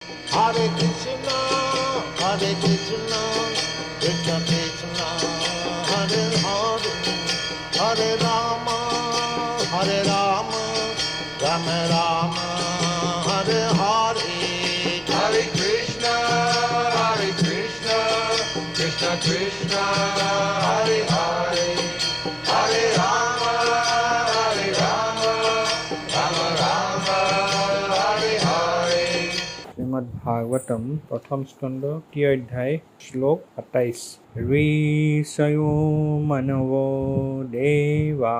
Hare Krishna, Krishna Krishna, Hare Hare, Hare Rama, Rama Rama, Hare Hare. Hare Krishna, Krishna Krishna, Hare Hare, Hare Rama, Rama Rama, Hare Hare. Srimad Bhagavatam, Pratham Skanda, Tiya Adhyay, Shlok 28. Rishayo manavo deva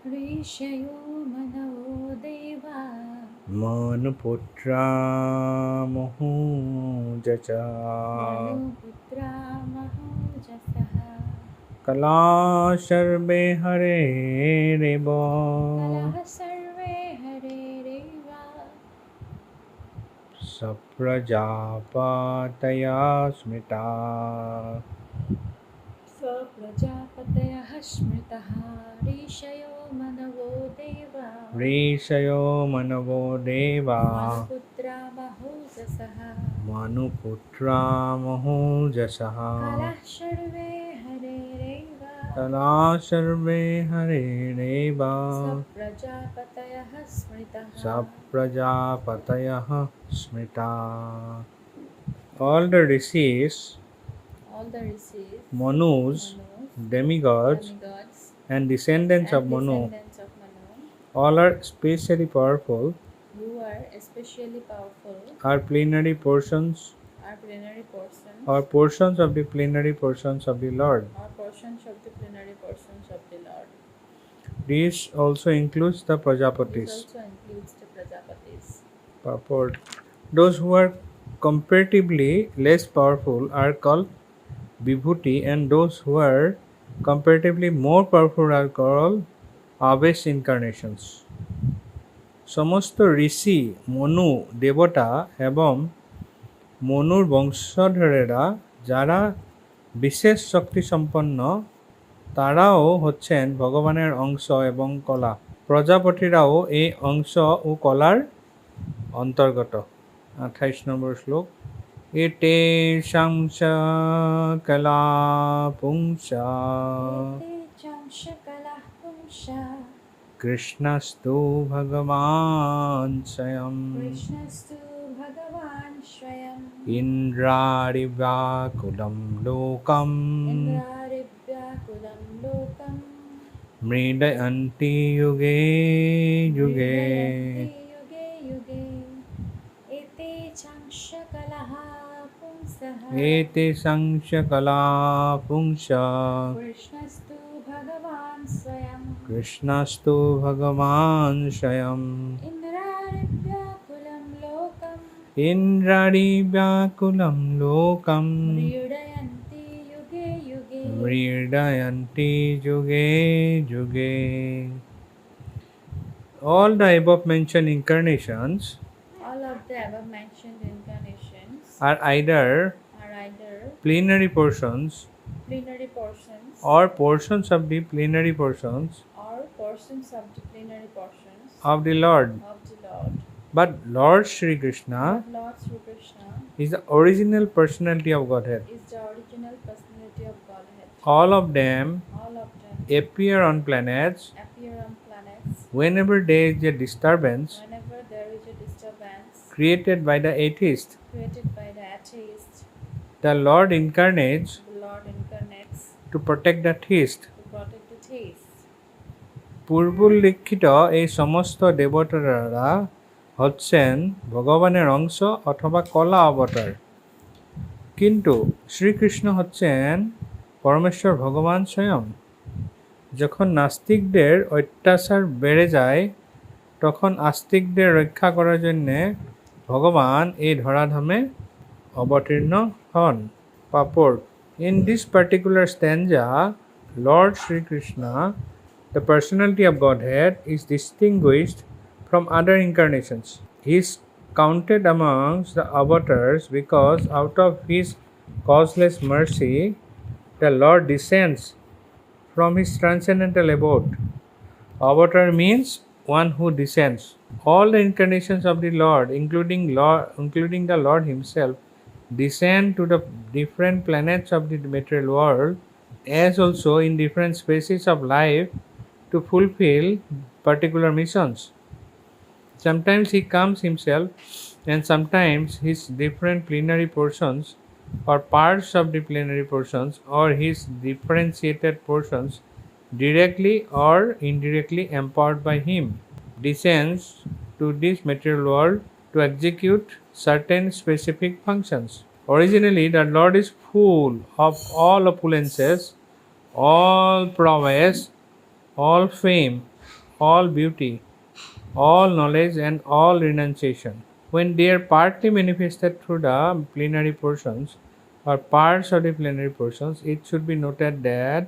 Rishayo manavo deva Manuputra Mohujacha Manuputra Mahojasaha Kala Sarve Hare Reva Kalaha sarve Hare Reva Saprajapataya Smita Saprajapatayah smritaha Rishayo manavo deva Rishayo manavo deva Manuputra Mahojasaha Manuputra Mahojasaha Kalaha sarve Hare Reva Kala Sarve Hare Reva Saprajapatayah smritaha Saprajapataya Smita. All the rishis, Manus, demigods, and descendants of Manu, all are especially powerful, who are especially powerful, are plenary portions are plenary portions, or portions of the plenary portions of the Lord. or portions of the plenary portions of the Lord. This also includes the This Prajapatis. also includes the Prajapatis. Purport. Those who are comparatively less powerful are called Vibhuti, and those who are comparatively more powerful are called Aves incarnations. সমস্ত ঋষি মনু দেবতা এবং মনুর বংশধরেরা যারা বিশেষ শক্তি সম্পন্ন তারাও হচ্ছেন ভগবানের অংশ এবং কলা। প্রজাপতিরাও এই অংশ ও কলার অন্তর্গত। 28 নম্বর শ্লোক। এতে সংসা কলা পুংসা Ete chamsha kalah pumsha কৃষ্ণস্তু ভগবান স্বয়ং Krishnastu Bhagavan Swayam ইন্দ্রারিব্যাকুলম লোকম Indraribhya kulam lokam মৃদয়ন্তি যুগে যুগে Vridayanti yuge yuge Ete chamsha kalaha pumsaha এতে সংসা কলা পুংসা Krishnastu Bhagavan Swayam কৃষ্ণস্তু ভগবান স্বয়ং Indraribhya kulam lokam ইন্দ্রারিব্যাকুলম লোকম Vridayanti yuge yuge মৃদয়ন্তি যুগে যুগে. All the above mentioned incarnations All of the above mentioned incarnations are either either plenary portions plenary portions or portions of the plenary portions or portions of the plenary portions of the Lord. of the Lord. But Lord Shri Krishna But Lord Sri Krishna is the original personality of Godhead. is the original personality of Godhead. All of them All of them appear on planets appear on planets whenever there is a disturbance whenever there is a disturbance created by the atheist. created by the atheist. The Lord incarnates The Lord incarnates to protect the theist. to protect the theist. পূর্বোল্লিখিত এই সমস্ত দেবতারা হচ্ছেন ভগবানের অংশ অথবা কলা অবতার, কিন্তু শ্রীকৃষ্ণ হচ্ছেন পরমেশ্বর ভগবান স্বয়ং। যখন নাস্তিকদের অত্যাচার বেড়ে যায় তখন আস্তিকদের রক্ষা করার জন্যে ভগবান এই ধরাধামে অবতীর্ণ হন। Purport. In this particular stanza, Lord Sri Krishna, the personality of Godhead, is distinguished from other incarnations. He is counted amongst the avatars because out of his causeless mercy, the Lord descends from his transcendental abode. Avatar means one who descends. All the incarnations of the Lord, including the Lord Himself, descend to the different planets of the material world, as also in different species of life, to fulfill particular missions. Sometimes He comes Himself, and sometimes His different plenary portions or parts of the plenary portions or His differentiated portions, directly or indirectly empowered by Him, descends to this material world to execute certain specific functions. Originally, the Lord is full of all opulences, all prowess, all fame, all beauty, all knowledge, and all renunciation. When they are partly manifested through the plenary portions or parts of the plenary portions, it should be noted that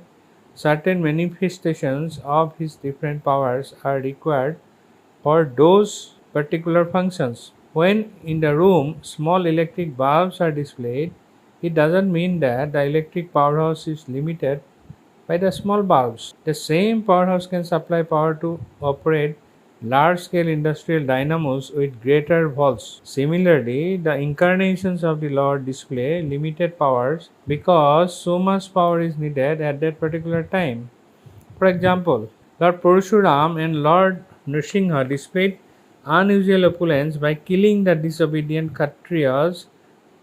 certain manifestations of his different powers are required for those particular functions. When in the room small electric bulbs are displayed, it doesn't mean that the electric powerhouse is limited by the small bulbs. The same powerhouse can supply power to operate large-scale industrial dynamos with greater volts. Similarly, the incarnations of the Lord display limited powers because so much power is needed at that particular time. For example, Lord Parshuram and Lord Nrsimha displayed unusual opulence by killing the disobedient Kshatriyas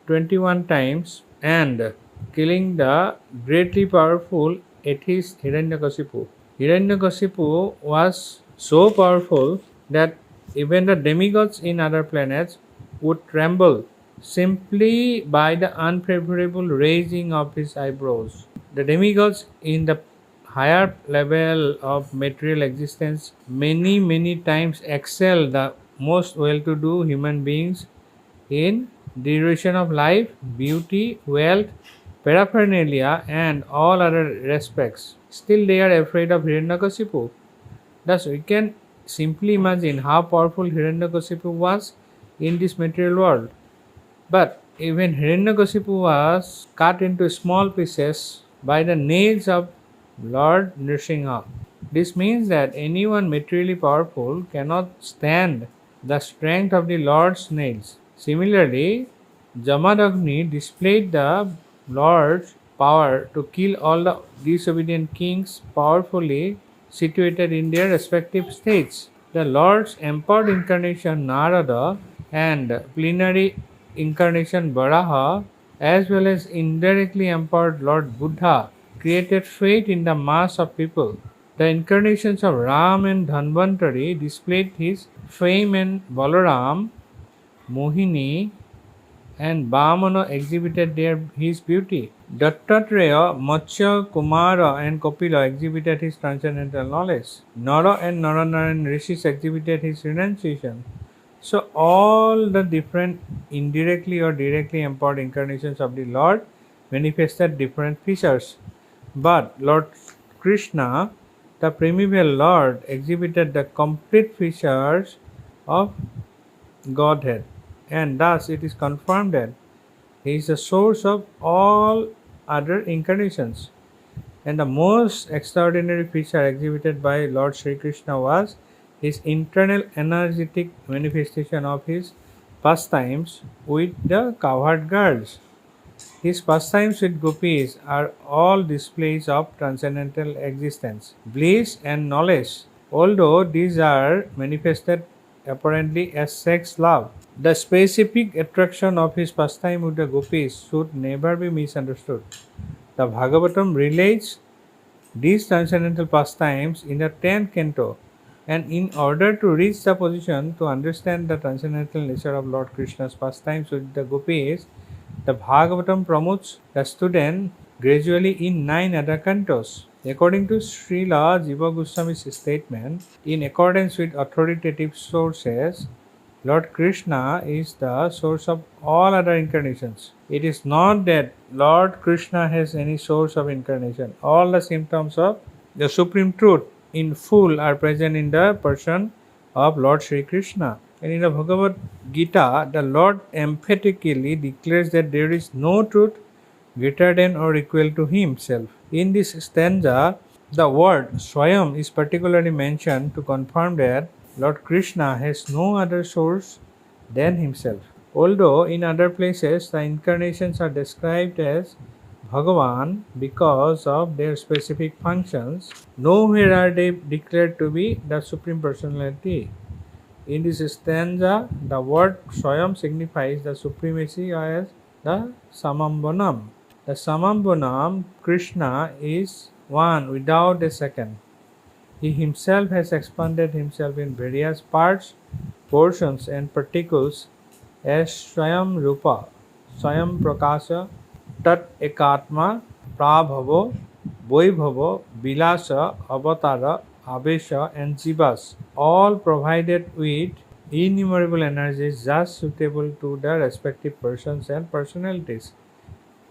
21 times and killing the greatly powerful atheist Hiranyakasipu. Hiranyakasipu was so powerful that even the demigods in other planets would tremble simply by the unfavorable raising of his eyebrows. The demigods in the higher level of material existence many times excel the most well-to-do human beings in duration of life, beauty, wealth, paraphernalia, and all other respects. Still, they are afraid of Hiranyakasipu. Thus, we can simply imagine how powerful Hiranyakasipu was in this material world. But even Hiranyakasipu was cut into small pieces by the nails of Lord Nrsimha. This means that anyone materially powerful cannot stand the strength of the Lord's nails. Similarly, Jamadagni displayed the Lord's power to kill all the disobedient kings powerfully situated in their respective states. The Lord's empowered incarnation Narada and plenary incarnation Varaha, as well as indirectly empowered Lord Buddha, created faith in the mass of people. The incarnations of Ram and Dhanvantari displayed his fame, and Balaram, Mohini, and Vamana exhibited his beauty. Dattatreya, Matsya, Kumara, and Kapila exhibited his transcendental knowledge. Nara and Naranaran rishis exhibited his renunciation. So all the different indirectly or directly empowered incarnations of the Lord manifested different features. But Lord Krishna, the primeval Lord, exhibited the complete features of Godhead, and thus it is confirmed that He is the source of all other incarnations. And the most extraordinary feature exhibited by Lord Sri Krishna was his internal energetic manifestation of his pastimes with the cowherd girls. His pastimes with gopis are all displays of transcendental existence, bliss, and knowledge, although these are manifested apparently as sex love. The specific attraction of his pastime with the gopis should never be misunderstood. The Bhagavatam relates these transcendental pastimes in the 10th canto, and in order to reach the position to understand the transcendental nature of Lord Krishna's pastimes with the gopis, the Bhagavatam promotes the student gradually in 9 other cantos. According to Srila Jiva Goswami's statement, in accordance with authoritative sources, Lord Krishna is the source of all other incarnations. It is not that Lord Krishna has any source of incarnation. All the symptoms of the Supreme Truth in full are present in the person of Lord Sri Krishna. And in the Bhagavad Gita, the Lord emphatically declares that there is no truth greater than or equal to Himself. In this stanza, the word Swayam is particularly mentioned to confirm that Lord Krishna has no other source than himself. Although in other places the incarnations are described as Bhagavan because of their specific functions, nowhere are they declared to be the Supreme Personality. In this stanza, the word Swayam signifies the supremacy as the Samambonam. The Samambonam, Krishna, is one without a second. He himself has expanded himself in various parts, portions, and particles as Swayam Rupa, Swayam Prakasha, Tat Ekatma, Prabhavo, Vaibhava, Vilasa, Avatara, Avesha, and Jivas, all provided with innumerable energies just suitable to the respective persons and personalities.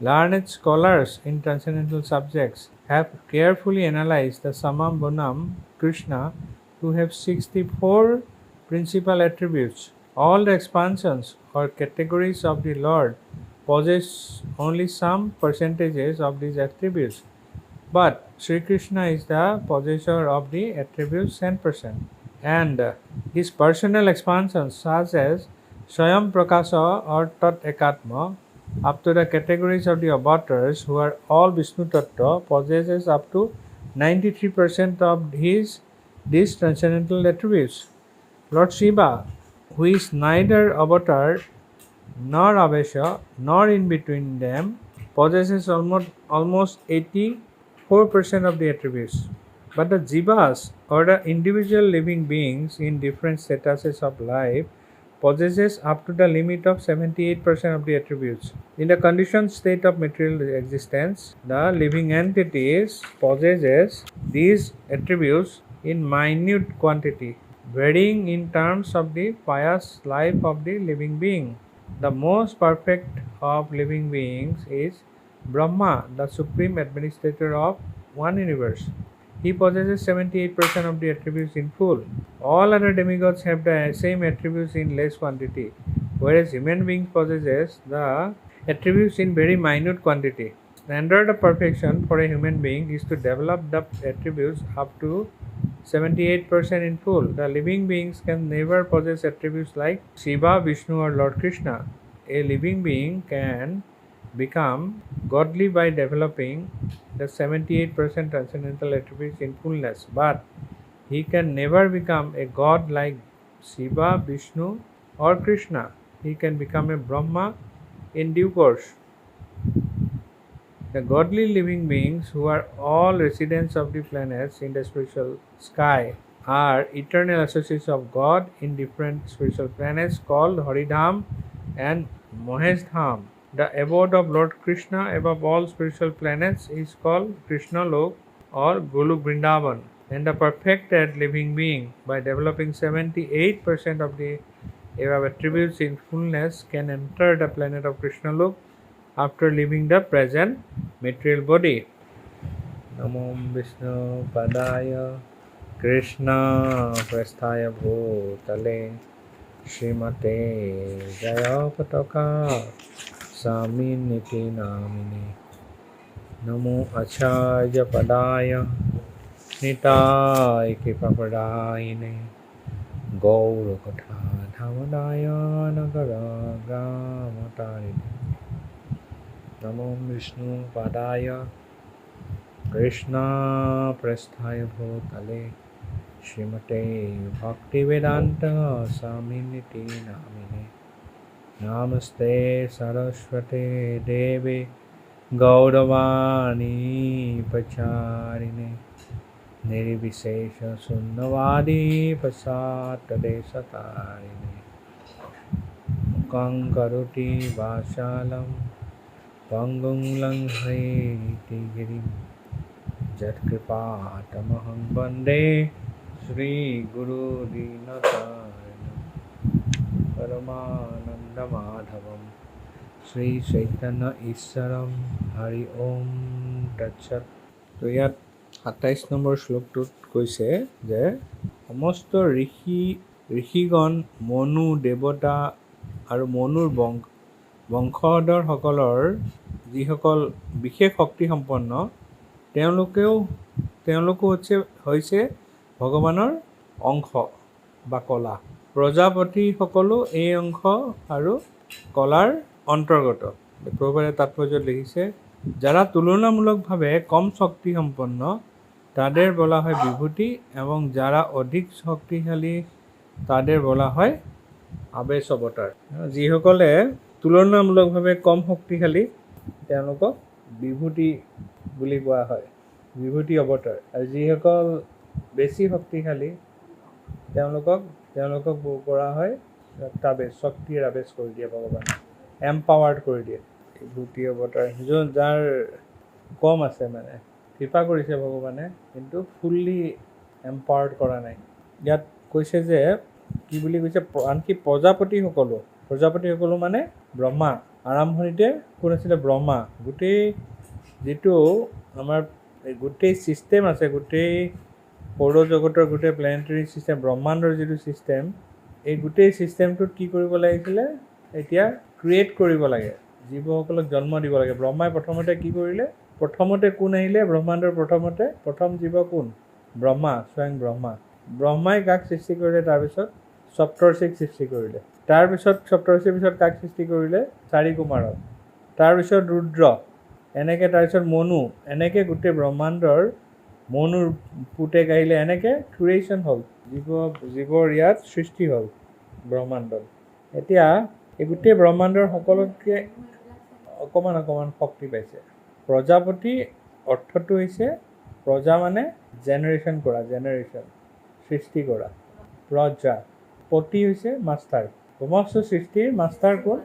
Learned scholars in transcendental subjects have carefully analyzed the Samambonam Krishna to have 64 principal attributes. All the expansions or categories of the Lord possess only some percentages of these attributes, but Sri Krishna is the possessor of the attributes 10%. And his personal expansions such as Swayam Prakasa or Tat Ekatma up to the categories of the avatars who are all Vishnu Tattva possesses up to 93% of these transcendental attributes. Lord Shiva, who is neither avatar nor Avesha nor in between them, possesses almost 84% of the attributes. But the jivas or the individual living beings in different statuses of life possesses up to the limit of 78% of the attributes. In the conditioned state of material existence, the living entities possesses these attributes in minute quantity, varying in terms of the pious life of the living being. The most perfect of living beings is Brahma, the supreme administrator of one universe. He possesses 78% of the attributes in full. All other demigods have the same attributes in less quantity, whereas human beings possesses the attributes in very minute quantity. Standard of perfection for a human being is to develop the attributes up to 78% in full. The living beings can never possess attributes like Shiva, Vishnu, or Lord Krishna. A living being can become godly by developing the 78% transcendental attributes in fullness, but he can never become a god like Shiva, Vishnu, or Krishna. He can become a Brahma in due course. The godly living beings, who are all residents of the planets in the spiritual sky, are eternal associates of God in different spiritual planets called Haridham and Mahesdham. The abode of Lord Krishna above all spiritual planets is called Krishna Lok or Golok Vrindavan. And the perfected living being, by developing 78% of the above attributes in fullness, can enter the planet of Krishna Lok after leaving the present material body. Namo Vishnu Padaya Krishna Prasthaya Bhutale Srimate Jayapata Saminiti Namine Namo Acharya Padaya Nitai Kipapadayine Gaurukatha Dhamadaya Nagara Gramatarine Namo Vishnu Padaya Krishna Prasthaya Bhutale Srimate Bhaktivedanta Saminiti Namine Namaste Saraswate Devi Gauravani Pacharine Nirvishesha Sunnavadi Pasatade Satarine Mukhaṁ Karoti Vasalam Pangum Langhati Girim Jatkripatamaham Bande Sri Guru Dinatarinam Paramananda Madhavam Sri Chaitanya Iswaram Hari Om Tat Sat. তো ইয়াত ২৭ number শ্লোকটোত কৈছে যে সমস্ত ঋষিগণ, মনু, দেৱতা আৰু মনুৰ বংশধৰসকলৰ যিসকল বিশেষ শক্তিসম্পন্ন, তেওঁলোকো হৈছে ভগৱানৰ অংশ। বা কলা। প্ৰজাপতিসকলো এই অংশ আৰু কলাৰ অন্তৰ্গত। প্ৰভুপাদে তাৎপৰ্যত লিখিছে, যারা তুলনামূলকভাবে কম শক্তি সম্পন্ন তাদের বলা হয় বিভূতি, এবং যারা অধিক শক্তিশালী তাদের বলা হয় আবেশ অৱতাৰ। যিসকলে তুলনামূলকভাৱে কম শক্তিশালী তেওঁলোকক বিভূতি বুলি কোৱা হয়, বিভূতি অৱতাৰ। আৰু যিসকল বেছি শক্তিশালী তেওঁলোকক কৰা হয় আবেশ, শক্তিৰ আবেশ কৰি দিয়ে ভগৱানে, এম্পাৱাৰ্ড কৰি দিয়ে। বিভূতি অৱতাৰ যাৰ কম আছে, মানে কৃপা কৰিছে ভগৱানে কিন্তু ফুল্লি এম্পাৱাৰ্ড কৰা নাই। ইয়াত কৈছে যে কি বুলি কৈছে, আনকি প্ৰজাপতিসকলো মানে ব্ৰহ্মা। আৰম্ভণিতে কোন আছিলে? ব্ৰহ্মা। গোটেই যিটো আমাৰ গোটেই ছিষ্টেম আছে, গোটেই সৌৰজগতৰ গোটেই প্লেনেটাৰী ছিষ্টেম, ব্ৰহ্মাণ্ডৰ যিটো ছিষ্টেম, এই গোটেই ছিষ্টেমটোত কি কৰিব লাগিছিলে? এতিয়া ক্ৰিয়েট কৰিব লাগে, জীৱসকলক জন্ম দিব লাগে। ব্ৰহ্মাই প্ৰথমতে কি কৰিলে? প্ৰথমতে কোন আহিলে ব্ৰহ্মাণ্ডৰ? প্ৰথম জীৱ কোন? ব্ৰহ্মা, স্বয়ং ব্ৰহ্মা। ব্ৰহ্মাই কাক সৃষ্টি কৰিলে? তাৰপিছত সপ্তৰ্ষিক সৃষ্টি কৰিলে। তাৰপিছত সপ্তৰ্ষিৰ পিছত কাক সৃষ্টি কৰিলে? 4 কুমাৰক। তাৰপিছত ৰুদ্ৰ, এনেকৈ তাৰপিছত মনু, এনেকৈ গোটেই ব্ৰহ্মাণ্ডৰ মনুৰ পুতেক আহিলে, এনেকৈ ক্ৰিয়েশ্যন হ'ল, জীৱৰ ইয়াত সৃষ্টি হ'ল ব্ৰহ্মাণ্ডত। এতিয়া এই গোটেই ব্ৰহ্মাণ্ডৰ সকলোতকৈ অকণমান শক্তি পাইছে। প্ৰজাপতি অৰ্থটো হৈছে, প্ৰজা মানে জেনেৰেশ্যন কৰা, সৃষ্টি কৰা। প্ৰজাপতি হৈছে মাষ্টাৰ, সমস্ত সৃষ্টিৰ মাষ্টাৰ কোন?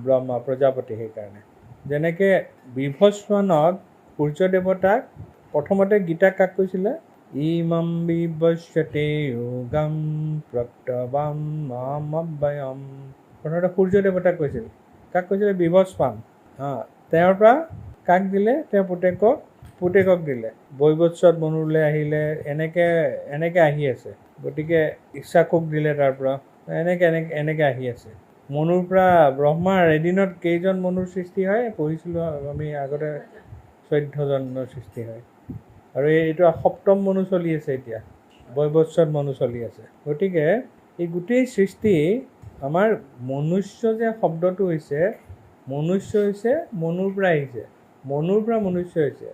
ব্ৰহ্মা, প্ৰজাপতি। সেইকাৰণে যেনেকৈ বিভস্বানক সূৰ্য দেৱতাক প্ৰথমতে গীতাক কাক কৈছিলে? ইমম বিভস্যতে যোগম প্ৰক্তবাম মামব্যয়ম। প্ৰথমতে সূৰ্য দেৱতাক কৈছিল। কাক কৈছিলে? বিভস্বান। তেওঁৰ পৰা কাক দিলে? তেওঁৰ পুতেকক দিলে। বৈবস্বত মনুলৈ আহিলে, এনেকৈ আহি আছে। গতিকে ইচ্ছাকুক দিলে, তাৰ পৰা এনেকৈ আহি আছে। মনুৰ পৰা ব্ৰহ্মাৰ এদিনত কেইজন মনুৰ সৃষ্টি হয়? পঢ়িছিলোঁ আমি আগতে, 14 জনৰ সৃষ্টি হয়। আৰু এইটো 7ম মনু চলি আছে এতিয়া, বৈবস্বত মনু চলি আছে। গতিকে এই গোটেই সৃষ্টি আমাৰ মনুষ্য যে শব্দটো হৈছে, মনুষ্য হৈছে মনুৰ পৰা আহিছে, মনুৰ পৰা মনুষ্য হৈছে।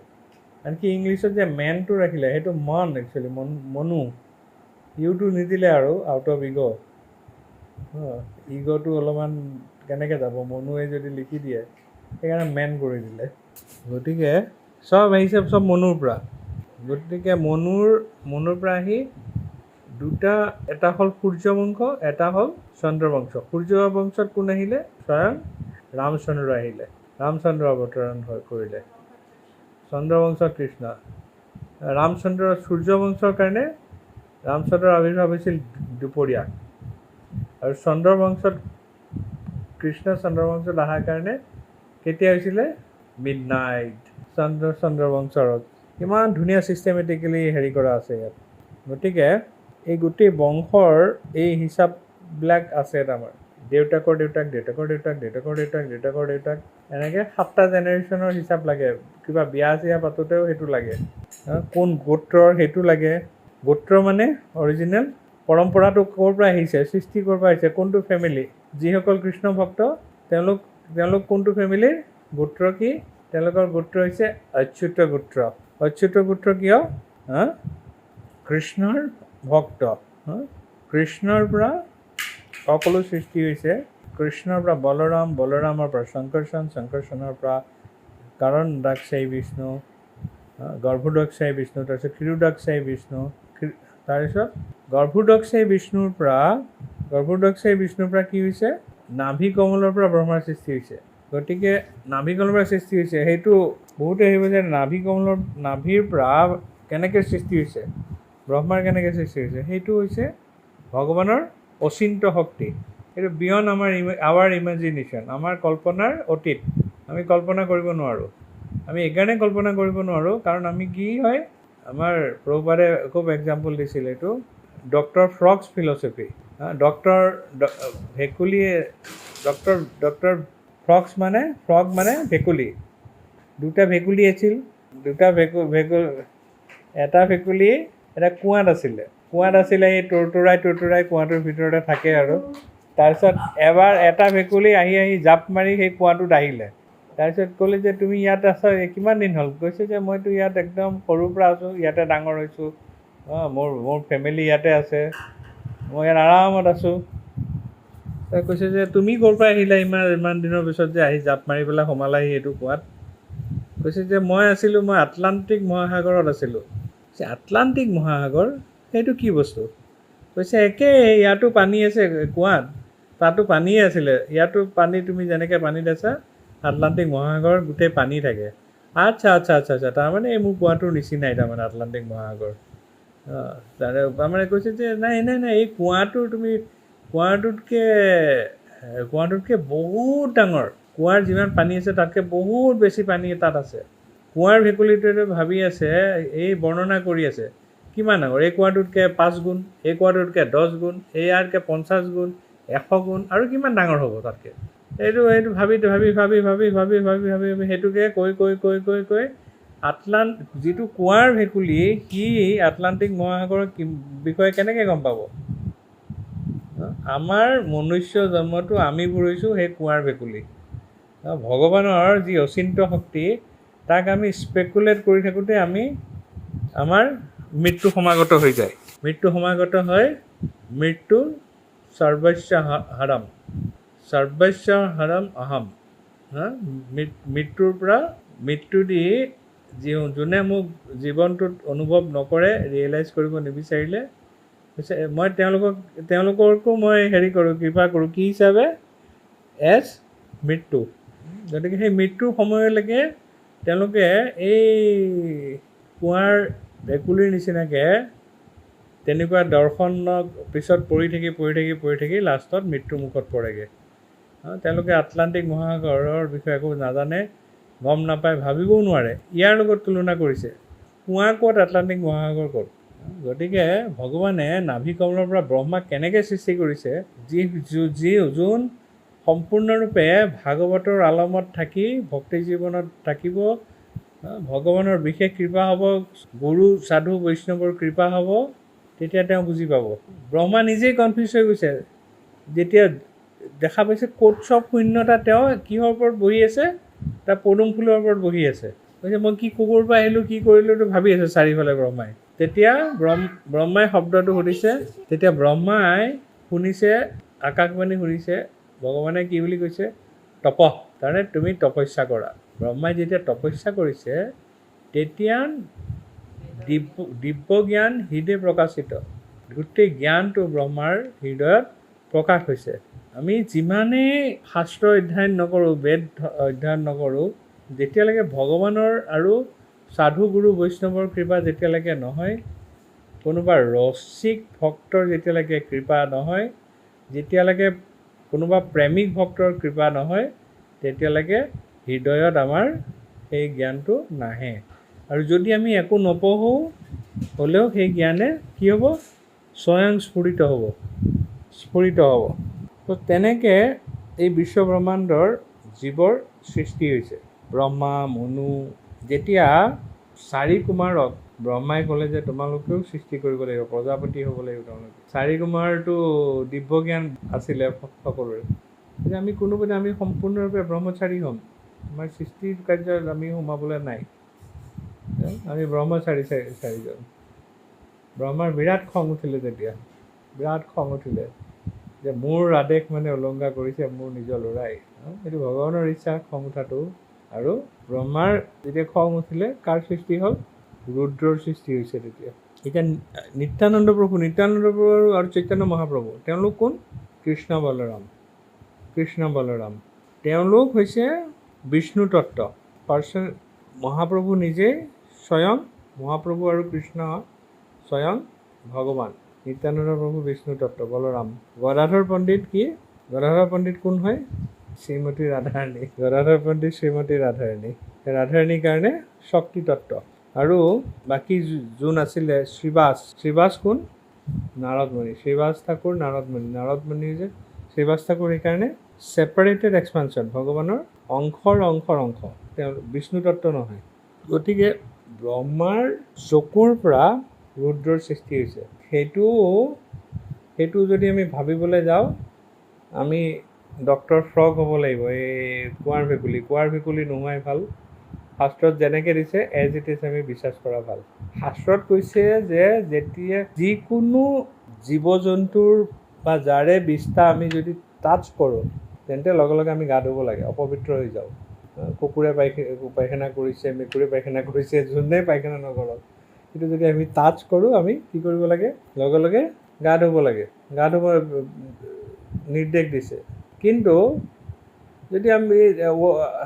আনকি ইংলিছত যে মেনটো ৰাখিলে, সেইটো মন, একচুৱেলি মনু। ইউটো নিদিলে আৰু আউট অফ ইগ'টো অলপমান কেনেকৈ যাব, মনুৱে যদি লিখি দিয়ে, সেইকাৰণে মেন কৰি দিলে। গতিকে চব আহিছে চব মনুৰ পৰা। গতিকে মনুৰ পৰা আহি দুটা, এটা হ'ল সূৰ্য বংশ, এটা হ'ল চন্দ্ৰ বংশ। সূৰ্য বংশত কোন আহিলে? স্বয়ং ৰামচন্দ্ৰ আহিলে, ৰামচন্দ্ৰ অৱতৰণ কৰিলে। চন্দ্ৰ বংশত কৃষ্ণ। সূৰ্য বংশৰ কাৰণে ৰামচন্দ্ৰৰ আৱিৰ্ভাৱ হৈছিল দুপৰীয়া, আৰু চন্দ্ৰ বংশত কৃষ্ণ চন্দ্ৰ বংশত অহাৰ কাৰণে কেতিয়া হৈছিলে? মিডনাইট। চন্দ্ৰ বংশৰত ইমান ধুনীয়া ছিষ্টেমেটিকেলি কৰা আছে ইয়াত। গতিকে এই গোটেই বংশৰ এই হিচাপবিলাক আছে আমাৰ। দেউতাকৰ দেউতাক, দেউতাকৰ দেউতাক, দেউতাকৰ দেউতাক, দেউতাকৰ দেউতাক, এনেকৈ 7টা জেনেৰেশ্যনৰ হিচাপ লাগে। কিবা বিয়া চিয়া পাতোঁতেও সেইটো লাগে। কোন গোত্ৰৰ সেইটো লাগে। গোত্ৰ মানে অৰিজিনেল পৰম্পৰাটো ক'ৰ পৰা আহিছে, সৃষ্টি ক'ৰ পৰা আহিছে, কোনটো ফেমিলি। যিসকল কৃষ্ণ ভক্ত তেওঁলোক কোনটো ফেমিলিৰ? গোত্ৰ কি? তেওঁলোকৰ গোত্ৰ হৈছে অচ্যুত গোত্ৰ। অচ্যুত গোত্ৰ কিয়? কৃষ্ণৰ ভক্ত। কৃষ্ণৰ পৰা সকলো সৃষ্টি হৈছে। কৃষ্ণৰ পৰা বলৰামৰ পৰা শংকৰচনৰ পৰা কাৰণদাক্ষায়ী বিষ্ণু, গৰ্ভোদক্ষায়ী বিষ্ণু, তাৰপিছত ক্ষীৰোদক্ষায়ী বিষ্ণু, তাৰপিছত গৰ্ভোদক্ষায়ী বিষ্ণুৰ পৰা কি হৈছে? নাভি কমলৰ পৰা ব্ৰহ্মাৰ সৃষ্টি হৈছে। গতিকে নাভি কমলৰ পৰা সৃষ্টি হৈছে, সেইটো বহুতে আহিব যে নাভিৰ পৰা কেনেকৈ সৃষ্টি হৈছে, ব্ৰহ্মাৰ কেনেকৈ সৃষ্টি হৈছে। সেইটো হৈছে ভগৱানৰ অচিন্ত শক্তি। এইটো বিয়ণ্ড আৱাৰ ইমেজিনেশ্যন, আমাৰ কল্পনাৰ অতীত। আমি কল্পনা কৰিব নোৱাৰোঁ। আমি এইকাৰণে কল্পনা কৰিব নোৱাৰোঁ কাৰণ আমি কি হয়, আমাৰ প্ৰভুপাদে খুব এক্সাম্পল দিছিল এইটো, ডক্টৰ ফ্ৰগছ ফিলচফি। ডক্টৰ ফ্ৰগ মানে ভেকুলী। দুটা ভেকুলী আছিল, এটা ভেকুলী এটা কুঁৱাত আছিলে। কুঁৱাত আছিলে, সেই টুৰটুৰাই কুঁৱাটোৰ ভিতৰতে থাকে আৰু তাৰপিছত এবাৰ এটা ভেকুলী আহি জাপ মাৰি সেই কুঁৱাটোত আহিলে। তাৰপিছত ক'লে যে তুমি ইয়াত আছা কিমান দিন হ'ল? কৈছে যে মইতো ইয়াত একদম সৰুৰ পৰা আছোঁ, ইয়াতে ডাঙৰ হৈছোঁ, মোৰ ফেমিলি ইয়াতে আছে, মই ইয়াত আৰামত আছোঁ। তাই কৈছে যে তুমি ক'ৰ পৰা আহিলা ইমান দিনৰ পিছত যে আহি জাপ মাৰি পেলাই সোমালাহি এইটো কুঁৱাত? কৈছে যে মই আটলাণ্টিক মহাসাগৰত আছিলোঁ। আটলাণ্টিক মহাসাগৰ সেইটো কি বস্তু? কৈছে একেই, ইয়াতো পানী আছে কুঁৱাত, তাতো পানীয়ে আছিলে, ইয়াতো পানী, তুমি যেনেকৈ পানীত আছা আটলাণ্টিক মহাসাগৰত গোটেই পানী থাকে। আচ্ছা আচ্ছা আচ্ছা আচ্ছা, তাৰমানে এই মোৰ কুঁৱাটোৰ নিচিনাই তাৰমানে আটলাণ্টিক মহাসাগৰ। তাৰমানে কৈছে যে নাই এই কুঁৱাটোতকৈ বহুত ডাঙৰ, কুঁৱাৰ যিমান পানী আছে তাতকৈ বহুত বেছি পানী তাত আছে। কুঁৱাৰ ভেকুলীটোৱে ভাবি আছে, এই বৰ্ণনা কৰি আছে কিমান ডাঙৰ, এই কুঁৱাটোতকৈ 5 গুণ, এই কুঁৱাটোতকৈ 10 গুণ, ইয়াতকৈ 50 গুণ, 100 গুণ, আৰু কিমান ডাঙৰ হ'ব তাতকৈ। এইটো ভাবি সেইটোকে কৈ যিটো কুঁৱাৰ ভেকুলী সি আটলাণ্টিক মহাসাগৰৰ বিষয়ে কেনেকৈ গম পাব? আমাৰ মনুষ্য জন্মটো আমি বুঢ়িছোঁ সেই কুঁৱাৰ ভেকুলী। ভগৱানৰ যি অচিন্ত শক্তি তাক আমি স্পেকুলেট কৰি থাকোঁতে আমাৰ মৃত্যু সমাগত হৈ যায়। মৃত্যু সমাগত হয়, মৃত্যু সৰ্বস্য হাৰম অহম। মৃত্যু দি যোনে মোক জীৱনটোত অনুভৱ নকৰে, ৰিয়েলাইজ কৰিব নিবিচাৰিলে, মই তেওঁলোককো মই কৃপা কৰোঁ, কি হিচাপে? এজ মৃত্যু। গতিকে সেই মৃত্যুৰ সময়লৈকে তেওঁলোকে এই কুঁৱাৰ ভেকুলীৰ নিচিনাকৈ তেনেকুৱা দৰ্শনৰ পিছত পৰি থাকি লাষ্টত মৃত্যুমুখত পৰেগৈ। তেওঁলোকে আটলাণ্টিক মহাসাগৰৰ বিষয়ে একো নাজানে, গম নাপায়, ভাবিবও নোৱাৰে। ইয়াৰ লগত তুলনা কৰিছে, কুঁৱা ক'ত, আটলাণ্টিক মহাসাগৰ ক'ত? গতিকে ভগৱানে নাভি কমলৰ পৰা ব্ৰহ্মাক কেনেকৈ সৃষ্টি কৰিছে, যোন সম্পূৰ্ণৰূপে ভাগৱতৰ আলমত থাকি ভক্তি জীৱনত থাকিব, ভগৱানৰ বিশেষ কৃপা হ'ব, গুৰু সাধু বৈষ্ণৱৰ কৃপা হ'ব, তেতিয়া তেওঁ বুজি পাব। ব্ৰহ্মা নিজেই কনফিউজ হৈ গৈছে যেতিয়া দেখা পাইছে ক'ত চব শূন্যতা, তেওঁ কিহৰ ওপৰত বহি আছে? তাৰ পদুম ফুলৰ ওপৰত বহি আছে। কৈছে মই কি কুকুৰ পৰা আহিলোঁ, কি কৰিলোঁ, ভাবি আছে চাৰিওফালে ব্ৰহ্মাই। তেতিয়া ব্ৰহ্মাই শব্দটো সুধিছে, তেতিয়া ব্ৰহ্মাই শুনিছে, আকাশবাণী শুনিছে, ভগৱানে কি বুলি কৈছে? তাৰমানে তুমি তপস্যা কৰা। ব্ৰহ্মাই যেতিয়া তপস্যা কৰিছে তেতিয়া দিব্য জ্ঞান হৃদয় প্ৰকাশিত, গোটেই জ্ঞানটো ব্ৰহ্মাৰ হৃদয়ত প্ৰকাশ হৈছে। আমি যিমানেই শাস্ত্ৰ অধ্যয়ন নকৰোঁ, বেদ অধ্যয়ন নকৰোঁ, যেতিয়ালৈকে ভগৱানৰ আৰু সাধু গুৰু বৈষ্ণৱৰ কৃপা যেতিয়ালৈকে নহয়, কোনোবা ৰসিক ভক্তৰ যেতিয়ালৈকে কৃপা নহয়, যেতিয়ালৈকে কোনোবা প্ৰেমিক ভক্তৰ কৃপা নহয়, তেতিয়ালৈকে হৃদয়ত আমাৰ সেই জ্ঞানটো নাহে। আৰু যদি আমি একো নপঢ়োঁ হ'লেও সেই জ্ঞানে কি হ'ব? স্বয়ং স্ফুৰিত হ'ব। তো তেনেকৈ এই বিশ্বব্ৰহ্মাণ্ডৰ জীৱৰ সৃষ্টি হৈছে। ব্ৰহ্মা, মনু, যেতিয়া 4 কুমাৰক ব্ৰহ্মাই ক'লে যে তোমালোকেও সৃষ্টি কৰিব লাগিব, প্ৰজাপতি হ'ব লাগিব তোমালোকে। 4 কুমাৰটো দিব্য জ্ঞান আছিলে সকলোৰে, যে আমি কোনোদিনে আমি সম্পূৰ্ণৰূপে ব্ৰহ্মচাৰী হ'ম, আমাৰ সৃষ্টিৰ কাৰ্যত আমি সোমাবলৈ নাই, আমি ব্ৰহ্মচাৰী 4জন। ব্ৰহ্মাৰ বিৰাট খং উঠিলে, তেতিয়া বিৰাট খং উঠিলে যে মোৰ আদেশ উলংঘা কৰিছে মোৰ নিজৰ ল'ৰাই। এইটো ভগৱানৰ ইচ্ছা খং উঠাটো। আৰু ব্ৰহ্মাৰ যেতিয়া খং উঠিলে কাৰ সৃষ্টি হ'ল? ৰুদ্ৰৰ সৃষ্টি হৈছে তেতিয়া। এতিয়া নিত্যানন্দ প্ৰভু আৰু চৈতন্য মহাপ্ৰভু, তেওঁলোক কোন? কৃষ্ণ বলৰাম। তেওঁলোক হৈছে বিষ্ণু তত্ত্ব। মহাপ্ৰভু নিজেই স্বয়ং মহাপ্ৰভু আৰু কৃষ্ণ স্বয়ং ভগৱান। নিত্যানন্দ প্ৰভু বিষ্ণু তত্ত্ব, বলৰাম। গদাধৰ পণ্ডিত কি? গদাধৰ পণ্ডিত কোন হয়? শ্ৰীমতী ৰাধাৰাণী। গদাধৰ পণ্ডিত শ্ৰীমতী ৰাধাৰাণী। ৰাধাৰাণীৰ কাৰণে শক্তি তত্ত্ব। আৰু বাকী যোন আছিলে শ্ৰীবাস কোন? নাৰদমণি। শ্ৰীবাস ঠাকুৰ, নাৰদমণি যে শ্ৰীবাস ঠাকুৰ, সেইকাৰণে ছেপাৰেটেড এক্সপানশ্যন, ভগৱানৰ অংশৰ তেওঁ বিষ্ণু তত্ত্ব নহয়। গতিকে ব্ৰহ্মাৰ চকুৰ পৰা ৰুদ্ৰৰ সৃষ্টি হৈছে। সেইটো যদি আমি ভাবিবলৈ যাওঁ আমি ডক্টৰ ফ্ৰগ হ'ব লাগিব। এই কুঁৱাৰ ভেকুলী নোহোৱাই ভাল। শাস্ত্ৰত যেনেকৈ দিছে এজ ইট ইজ আমি বিশ্বাস কৰা ভাল। শাস্ত্ৰত কৈছে যে যেতিয়া যিকোনো জীৱ জন্তুৰ বা যাৰে বিষ্ঠা আমি যদি টাচ কৰোঁ তেন্তে লগে লগে আমি গা ধুব লাগে, অপবিত্ৰ হৈ যাওঁ। কুকুৰে পায়খানা কৰিছে, মেকুৰীয়ে পায়খানা কৰিছে, যোনে পায়খানা নকৰক, কিন্তু যদি আমি টাচ কৰোঁ আমি কি কৰিব লাগে? লগে লগে গা ধুব লাগে। গা ধুব নিৰ্দেশ দিছে। কিন্তু যদি আমি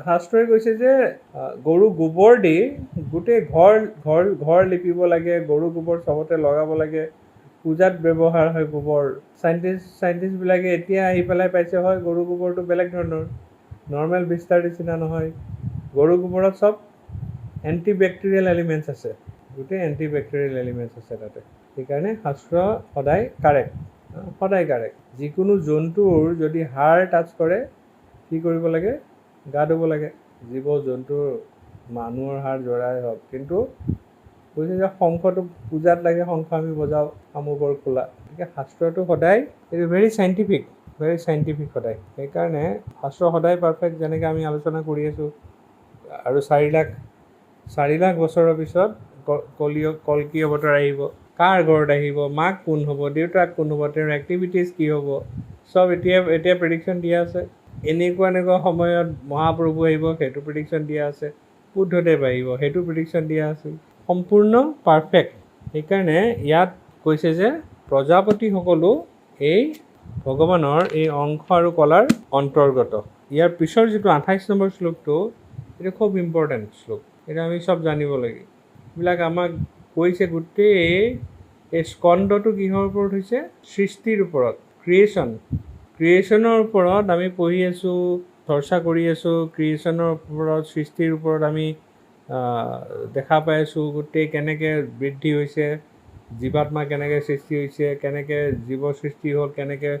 শাস্ত্ৰই কৈছে যে গৰু গোবৰ দি গোটেই ঘৰ লিপিব লাগে, গৰু গোবৰ চবতে লগাব লাগে, পূজাত ব্যৱহাৰ হয় গোবৰ। চাইণ্টিষ্টবিলাকে এতিয়া আহি পেলাই পাইছে হয় গৰু গোবৰটো বেলেগ ধৰণৰ, নৰ্মেল বিস্তাৰ নিচিনা নহয়। গৰু গোবৰত চব এণ্টিবেক্টেৰিয়েল এলিমেণ্টছ আছে, গোটেই এণ্টিবেক্টেৰিয়েল এলিমেণ্টছ আছে তাতে। সেইকাৰণে শাস্ত্ৰ সদায় কাৰেক্ট। যিকোনো জন্তুৰ যদি হাড় টাচ কৰে কি কৰিব লাগে? গা ধুব লাগে। জীৱ জন্তুৰ মানুহৰ হাড় জৰাই হওক। কিন্তু কৈছে যে শংখটো পূজাত লাগে, শংখ আমি বজাওঁ, আমুকৰ খোলা। গতিকে শাস্ত্ৰটো সদায় এইটো ভেৰি চাইণ্টিফিক সদায়। সেইকাৰণে শাস্ত্ৰ সদায় পাৰফেক্ট, যেনেকৈ আমি আলোচনা কৰি আছোঁ। আৰু 4 লাখ বছৰৰ পিছত কল্কি অৱতাৰ আহিব। কাৰ ঘৰত আহিব, মাক কোন হ'ব, দেউতাক কোন হ'ব, তেওঁৰ এক্টিভিটিজ কি হ'ব, চব এতিয়া প্ৰেডিকশ্যন দিয়া আছে। এনেকুৱা সময়ত মহাপ্ৰভু আহিব, সেইটো প্ৰেডিকশ্যন দিয়া আছে। বুদ্ধদেৱ আহিব, সেইটো প্ৰেডিকশ্যন দিয়া আছিল। সম্পূৰ্ণ পাৰফেক্ট। সেইকাৰণে ইয়াত কৈছে যে প্ৰজাপতিসকলো এই ভগৱানৰ এই অংশ আৰু কলাৰ অন্তৰ্গত। ইয়াৰ পিছৰ যিটো 28 নম্বৰ শ্লোকটো, এইটো খুব ইম্পৰ্টেণ্ট শ্লোক। এটা আমি চব জানিব লাগে। এইবিলাক আমাক কৈছে গোটেই এই স্কন্ধটো কিহৰ ওপৰত হৈছে? সৃষ্টিৰ ওপৰত, ক্ৰিয়েশ্যনৰ ওপৰত আমি পঢ়ি আছোঁ, চৰ্চা কৰি আছোঁ। ক্ৰিয়েশ্যনৰ ওপৰত, সৃষ্টিৰ ওপৰত আমি দেখা পাই আছোঁ গোটেই কেনেকৈ বৃদ্ধি হৈছে, জীৱাত্মা কেনেকৈ সৃষ্টি হৈছে, কেনেকৈ জীৱ সৃষ্টি হ'ল, কেনেকৈ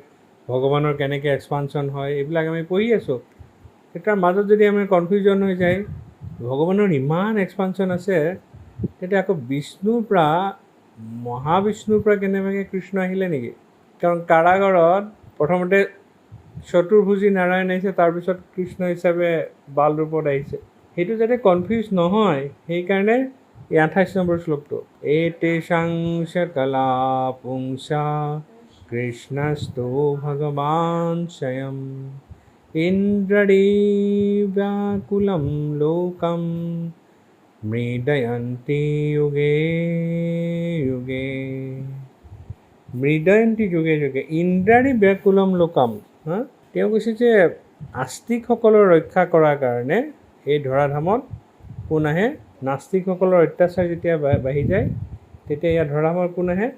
ভগৱানৰ কেনেকৈ এক্সপানশ্যন হয়, এইবিলাক আমি পঢ়ি আছোঁ। তাৰ মাজত যদি আমাৰ কনফিউজন হৈ যায়, ভগৱানৰ ইমান এক্সপানশ্যন আছে, তেতিয়া আকৌ মহাবিষ্ণুৰ পৰা কেনেবাকৈ কৃষ্ণ আহিলে নেকি? কাৰণ কাৰাগাৰত প্ৰথমতে চতুৰ্ভুজী নাৰায়ণ আহিছে, তাৰপিছত কৃষ্ণ হিচাপে বাল ৰূপত আহিছে। সেইটো যাতে কনফিউজ নহয়, সেইকাৰণে এই 28 নম্বৰ শ্লোকটো, এতেষাং সকলা পুংসা কৃষ্ণস্তু ভগৱান স্বয়ং ইন্দ্ৰদী ব্যাকুলম লোকম মৃদয়ন্তি যুগে যুগে ইন্দ্ৰাণী ব্যাকুলম লোকম। তেওঁ কৈছে যে আস্তিকসকলৰ ৰক্ষা কৰাৰ কাৰণে এই ধৰাধামত কোন আহে? নাস্তিকসকলৰ অত্যাচাৰ যেতিয়া বাঢ়ি যায়, তেতিয়া ইয়াৰ ধৰাধামত কোন আহে?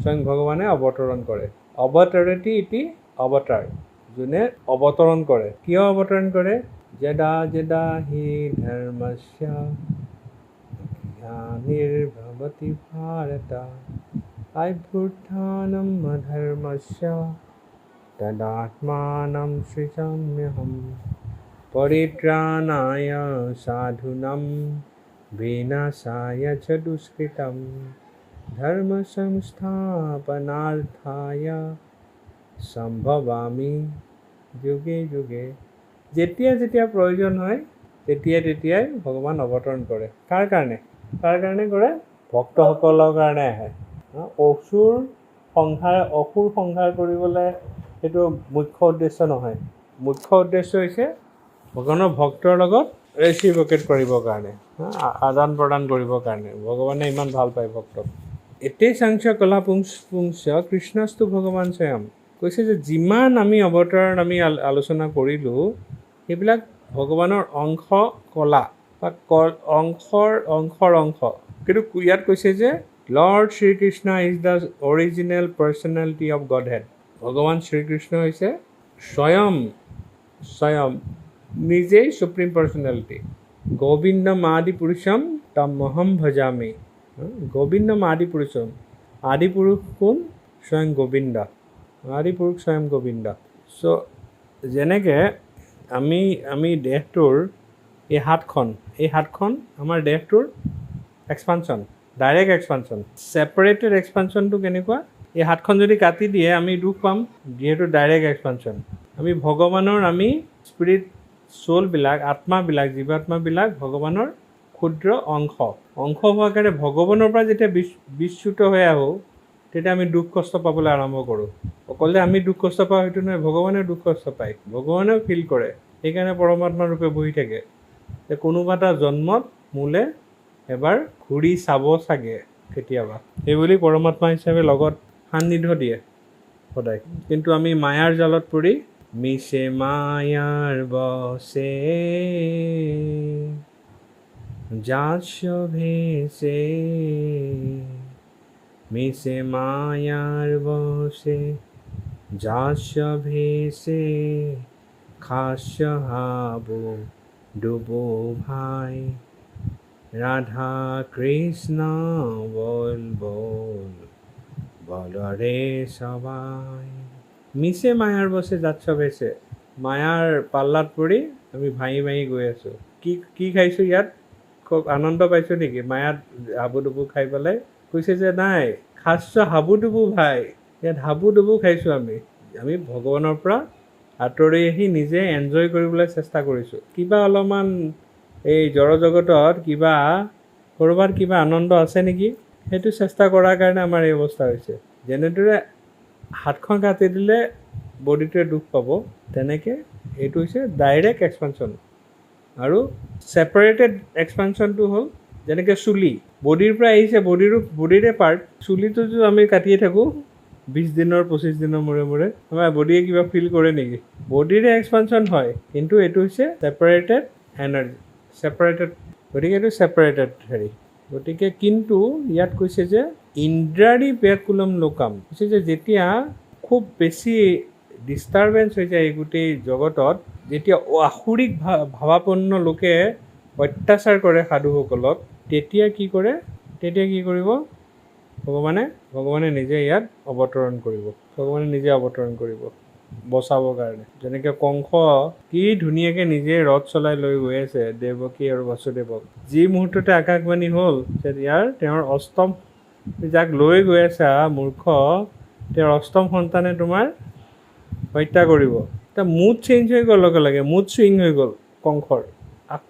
স্বয়ং ভগৱানে অৱতৰণ কৰে। অৱতৰতি ইতি অৱতাৰ, যোনে অৱতৰণ কৰে। কিয় অৱতৰণ কৰে? যদা হি ধৰ্মস্য গ্লানিৰ্ভৱতি ভাৰত অভ্যুত্থানম অধৰ্মস্য তদাত্মানম সৃজাম্যহম পৰিত্ৰাণায় সাধুনাম বিনাশায় চ দুষ্কৃতম ধৰ্ম সংস্থাপনাৰ্থায় সম্ভৱামি যুগে যুগে। যেতিয়া প্ৰয়োজন হয় তেতিয়াই ভগৱান অৱতৰণ কৰে। কাৰ কাৰণে কৰে? ভক্তসকলৰ কাৰণে আহে। অসুৰ সংহাৰ কৰিবলৈ সেইটো মুখ্য উদ্দেশ্য নহয়। মুখ্য উদ্দেশ্য হৈছে ভগৱানৰ ভক্তৰ লগত ৰেচিপ্ৰকেট কৰিবৰ কাৰণে, আদান প্ৰদান কৰিবৰ কাৰণে। ভগৱানে ইমান ভাল পায় ভক্তক। এতেষাং সকলা পুংস্য কৃষ্ণস্তু ভগৱান স্বয়ং। কৈছে যে যিমান আমি অৱতাৰণ আমি আলোচনা কৰিলোঁ, সেইবিলাক ভগৱানৰ অংশ কলা বা অংশৰ অংশ। কিন্তু ইয়াত কৈছে যে lord Shri Krishna is the original personality of godhead. ভগৱান শ্ৰীকৃষ্ণ হৈছে স্বয়ং নিজেই সুপ্ৰিম পাৰ্চনেলিটি। গোবিন্দম আদি পুৰুষম তমহম ভজামি। গোবিন্দম আদি পুৰুষম, আদি পুৰুষ কোন? স্বয়ং গোবিন্দ। আদি পুৰুষ স্বয়ং গোবিন্দ। চ' যেনেকৈ আমি দেহটোৰ এই হাতখন আমাৰ দেহটোৰ এক্সপানশ্যন। Direct expansion. ছেপাৰেটেড এক্সপানশ্যনটো কেনেকুৱা? এই হাতখন যদি কাটি দিয়ে আমি দুখ পাম, যিহেতু ডাইৰেক্ট এক্সপানশ্যন। আমি ভগৱানৰ আমি স্পিৰিট চ'লবিলাক, আত্মাবিলাক, জীৱাত্মাবিলাক ভগৱানৰ ক্ষুদ্ৰ অংশ হোৱাৰ কাৰণে ভগৱানৰ পৰা যেতিয়া বিচ্যুত হৈ আহোঁ, তেতিয়া আমি দুখ কষ্ট পাবলৈ আৰম্ভ কৰোঁ। অকল যে আমি দুখ কষ্ট পাওঁ সেইটো নহয়, ভগৱানেও দুখ কষ্ট পায়, ভগৱানেও ফিল কৰে। সেইকাৰণে পৰমাত্মা ৰূপে বহি থাকে যে কোনোবা এটা জন্মত মোলে এবাৰ ঘূৰি চাব চাগে কেতিয়াবা, সেইবুলি পৰমাত্মা হিচাপে লগত সান্নিধ্য দিয়ে সদায়। কিন্তু আমি মায়াৰ জালত পৰি মিছে মায়াৰ বসে যাস্য ভেসে, মিছে মায়ার বসে যাস্য ভেসে, খাস্য হাবু ডুবো ভাই, রাধা কৃষ্ণ বল বল বলরে সবাই। মিছে মায়াৰ বসে যাচ্ছ ভেসে, মায়াৰ পাল্লাত পৰি আমি ভাঙি ভাঙি গৈ আছোঁ। কি খাইছোঁ ইয়াত? খুব আনন্দ পাইছোঁ নেকি মায়াত হাবুডুবু খাই পেলাই? কৈছে যে নাই, খাস্য হাবুডুবু ভাই, ইয়াত হাবুডুবু খাইছোঁ আমি ভগৱানৰ পৰা আঁতৰি আহি নিজে এনজয় কৰিবলৈ চেষ্টা কৰিছোঁ। কিবা অলপমান এই জড়জগতত ক'ৰবাত কিবা আনন্দ আছে নেকি, সেইটো চেষ্টা কৰাৰ কাৰণে আমাৰ এই অৱস্থা হৈছে। যেনেদৰে হাতখন কাটি দিলে বডিটোৱে দুখ পাব, তেনেকৈ এইটো হৈছে ডাইৰেক্ট এক্সপানশ্যন। আৰু ছেপাৰেটেড এক্সপানশ্যনটো হ'ল যেনেকৈ চুলি বডিৰ পৰা আহিছে, বডিৰে পাৰ্ট। চুলিটোতো আমি কাটিয়ে থাকোঁ 20 দিনৰ 25 দিনৰ মূৰে মূৰে, আমাৰ বডিয়ে কিবা ফিল কৰে নেকি? বডিৰে এক্সপানশ্যন হয়, কিন্তু এইটো হৈছে ছেপাৰেটেড এনাৰ্জি, ছেপাৰেটেড, গতিকে এইটো ছেপাৰেটেড হেৰি। গতিকে কিন্তু ইয়াত কৈছে যে ইন্দ্ৰাৰী ব্যাকুলম লোকাম, কৈছে যে যেতিয়া খুব বেছি ডিষ্টাৰ্বেঞ্চ হৈ যায় এই গোটেই জগতত, যেতিয়া আসুৰিক ভাৱাপন্ন লোকে অত্যাচাৰ কৰে সাধুসকলক, তেতিয়া কি কৰিব? ভগৱানে নিজে ইয়াত অৱতৰণ কৰিব, বচাবৰ কাৰণে। যেনেকৈ কংস কি ধুনীয়াকৈ নিজে ৰথ চলাই লৈ গৈ আছে দেৱকী আৰু বসুদেৱক। যি মুহূৰ্ততে আকাশবাণী হ'ল যে তেওঁৰ অষ্টম, যাক লৈ গৈ আছা মূৰ্খ, তেওঁৰ অষ্টম সন্তানে তোমাৰ হত্যা কৰিব। এতিয়া মুড চেঞ্জ হৈ গ'ল, লগে লগে মুড চুইং হৈ গ'ল কংসৰ।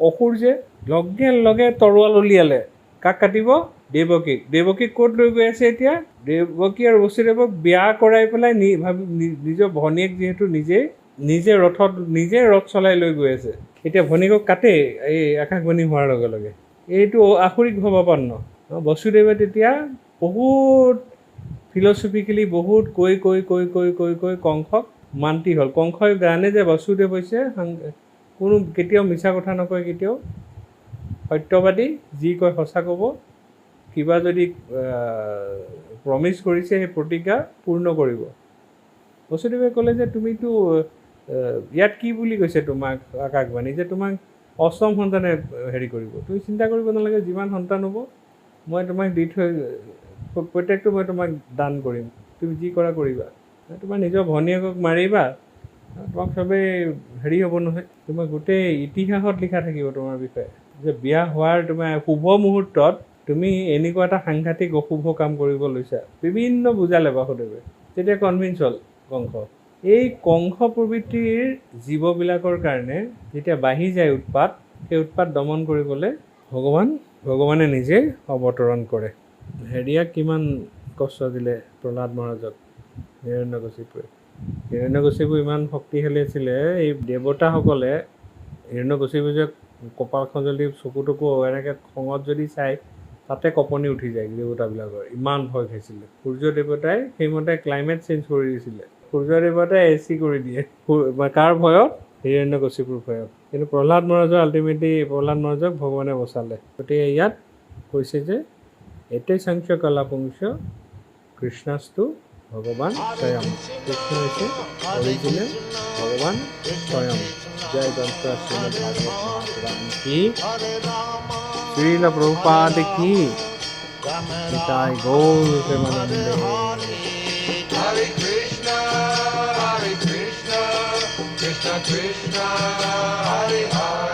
অসুৰ যে লগে লগে তৰোৱাল উলিয়ালে, কাক কাটিব? দেৱকীক ক'ত লৈ গৈ আছে এতিয়া? দেৱকী আৰু বসুদেৱক বিয়া কৰাই পেলাই নিজৰ ভনীয়েক যিহেতু নিজে ৰথ চলাই লৈ গৈ আছে, এতিয়া ভনীয়েকক কাটে এই আকাশবাণী হোৱাৰ লগে লগে। এইটো আসুৰিক ভাৱাপন্ন। বসুদেৱে তেতিয়া বহুত ফিলচফিকেলি বহুত কৈ কংসক মান্তি হ'ল। কংসই জানে যে বসুদেৱ হৈছে কেতিয়াও মিছা কথা নকয়, কেতিয়াও সত্যবাদী, যি কয় সঁচা ক'ব। কিবা যদি প্ৰমিছ কৰিছে সেই প্ৰতিজ্ঞা পূৰ্ণ কৰিব। বসুদেৱে ক'লে যে তুমিতো ইয়াত কি বুলি কৈছে তোমাক আকাশবাণী, যে তোমাক অষ্টম সন্তানে হেৰি কৰিব, তুমি চিন্তা কৰিব নালাগে, যিমান সন্তান হ'ব মই তোমাক দি থৈ, প্ৰত্যেকটো মই তোমাক দান কৰিম, তুমি যি কৰা কৰিবা। তোমাৰ নিজৰ ভনীয়েকক মাৰিবা, তোমাক চবেই হেৰি হ'ব নহয়, তোমাৰ গোটেই ইতিহাসত লিখা থাকিব তোমাৰ বিষয়ে যে বিয়া হোৱাৰ তোমাৰ শুভ মুহূৰ্তত তুমি এনেকুৱা এটা সাংঘাতিক অশুভ কাম কৰিব লৈছা। বিভিন্ন বুজালে বাসুদেৱে, তেতিয়া কনভিন্স হ'ল কংস। এই কংস প্ৰবৃত্তিৰ জীৱবিলাকৰ কাৰণে যেতিয়া বাঢ়ি যায় উৎপাত, সেই উৎপাত দমন কৰিবলৈ ভগৱানে নিজে অৱতৰণ কৰে। হেৰিয়াক কিমান কষ্ট দিলে প্ৰহ্লাদ মহাৰাজক হিৰণ্যকশিপু ইমান শক্তিশালী আছিলে। এই দেৱতাসকলে হিৰণ্যকশিপু যে কপালখন যদি চকু এনেকৈ খঙত যদি চাই, তাতে কঁপনি উঠি যায় দেৱতাবিলাকৰ, ইমান ভয় খাইছিলে। সূৰ্য দেৱতাই সেইমতে ক্লাইমেট চেঞ্জ কৰি দিছিলে, সূৰ্য দেৱতাই AC কৰি দিয়ে। কাৰ ভয়ত? হিৰণ্যকশিপুৰ ভয়ত। কিন্তু প্ৰহ্লাদ মহাৰাজক ভগৱানে বচালে। গতিকে ইয়াত কৈছে যে এতে সংখ্য কলাপুংশ কৃষ্ণাস্তু ভগৱান স্বয়ং। কৃষ্ণ হৈছে অৰিজিনেল ভগৱান স্বয়ং। জয় গ্ৰন্থ শ্ৰীমদ ভাগৱত মহাপুৰাণ কি, শ্ৰীল প্ৰভুপাদ কি, Nitai Gaur প্ৰেমানন্দে। Hare Krishna, Krishna Krishna, Hare Hare.